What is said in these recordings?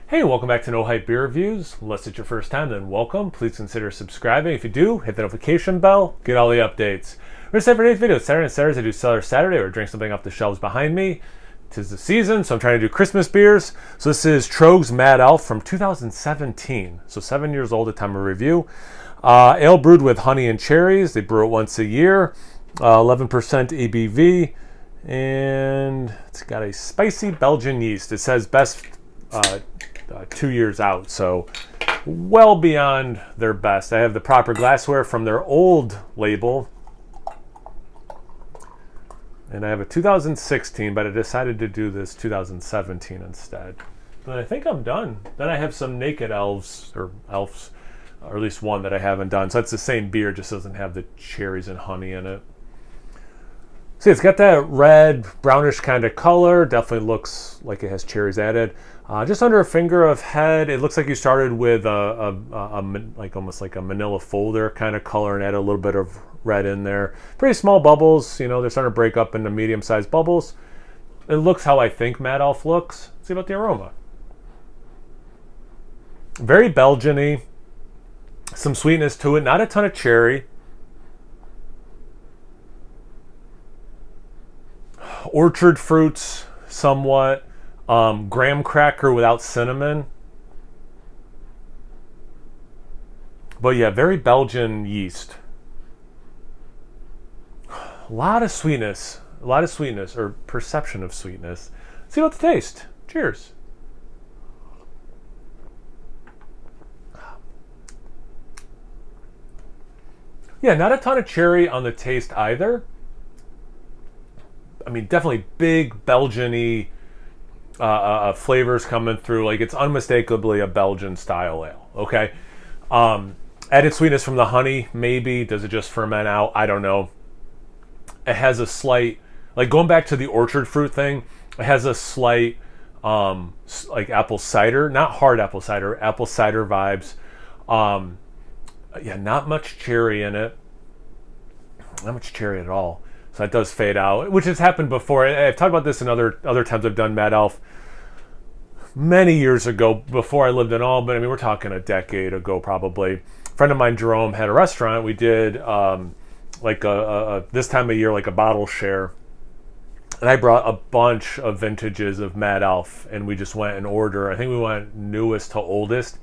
Hey, welcome back to No Hype Beer Reviews. Unless it's your first time, then welcome. Please consider subscribing. If you do, hit the notification bell, get all the updates. We're set for today's video. It's Saturday and Saturdays. I do Cellar Saturday or drink something off the shelves behind me. 'Tis the season, so I'm trying to do Christmas beers. So this is Troegs Mad Elf from 2017. So 7 years old at time of review. Ale brewed with honey and cherries. They brew it once a year. 11% ABV. And it's got a spicy Belgian yeast. It says best 2 years out, so well beyond their best. I have the proper glassware from their old label, and I have a 2016, but I decided to do this 2017 instead. But I think I'm done. Then I have some Naked Elves, or at least one that I haven't done. So it's the same beer, just doesn't have the cherries and honey in it. See, it's got that red, brownish kind of color. Definitely looks like it has cherries added. Just under a finger of head. It looks like you started with almost like a manila folder kind of color and add a little bit of red in there. Pretty small bubbles. You know, they're starting to break up into medium-sized bubbles. It looks how I think Mad Elf looks. Let's see about the aroma. Very Belgian-y. Some sweetness to it. Not a ton of cherry. Orchard fruits, somewhat. Graham cracker without cinnamon. But yeah, very Belgian yeast. A lot of sweetness, or perception of sweetness. Let's see about the taste. Cheers. Yeah, not a ton of cherry on the taste either. I mean, definitely big Belgian-y flavors coming through. Like, it's unmistakably a Belgian style ale. Okay. Added sweetness from the honey, maybe. Does it just ferment out? I don't know. It has a slight, like going back to the orchard fruit thing, it has a slight like apple cider, not hard apple cider vibes. Yeah, not much cherry in it. Not much cherry at all. So that does fade out, which has happened before. I've talked about this in other times I've done Mad Elf many years ago, before I lived in Albany. I mean, we're talking a decade ago probably. A friend of mine, Jerome, had a restaurant. We did like this time of year, like a bottle share. And I brought a bunch of vintages of Mad Elf, and we just went in order. I think we went newest to oldest.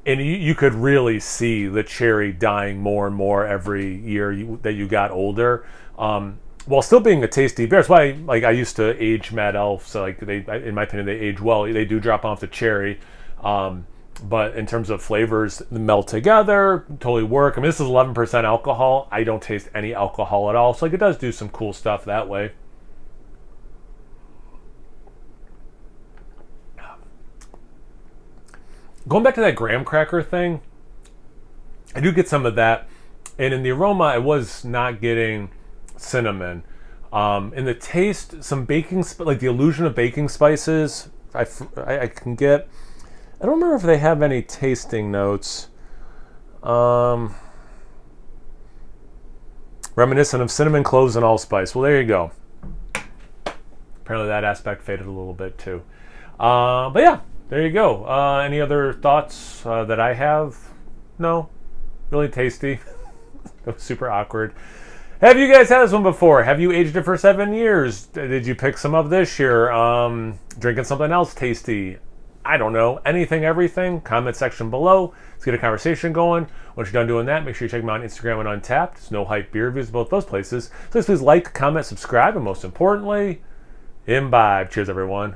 And you could really see the cherry dying more and more every year that you got older. While still being a tasty beer. That's why, like, I used to age Mad Elf, so like in my opinion, they age well. They do drop off the cherry, but in terms of flavors, they melt together, totally work. I mean, this is 11% alcohol. I don't taste any alcohol at all, so like it does do some cool stuff that way. Going back to that graham cracker thing, I do get some of that, and in the aroma, I was not getting cinnamon. In the taste, some baking, like the illusion of baking spices, I can get. I don't remember if they have any tasting notes. Reminiscent of cinnamon, cloves, and allspice. Well, there you go. Apparently that aspect faded a little bit too. But yeah, there you go. Any other thoughts that I have? No. Really tasty. It was super awkward. Have you guys had this one before? Have you aged it for 7 years? Did you pick some up this year? Drinking something else tasty? I don't know. Anything, everything? Comment section below. Let's get a conversation going. Once you're done doing that, make sure you check me out on Instagram and Untapped. It's No Hype Beer Reviews, both those places. So please like, comment, subscribe, and most importantly, imbibe. Cheers, everyone.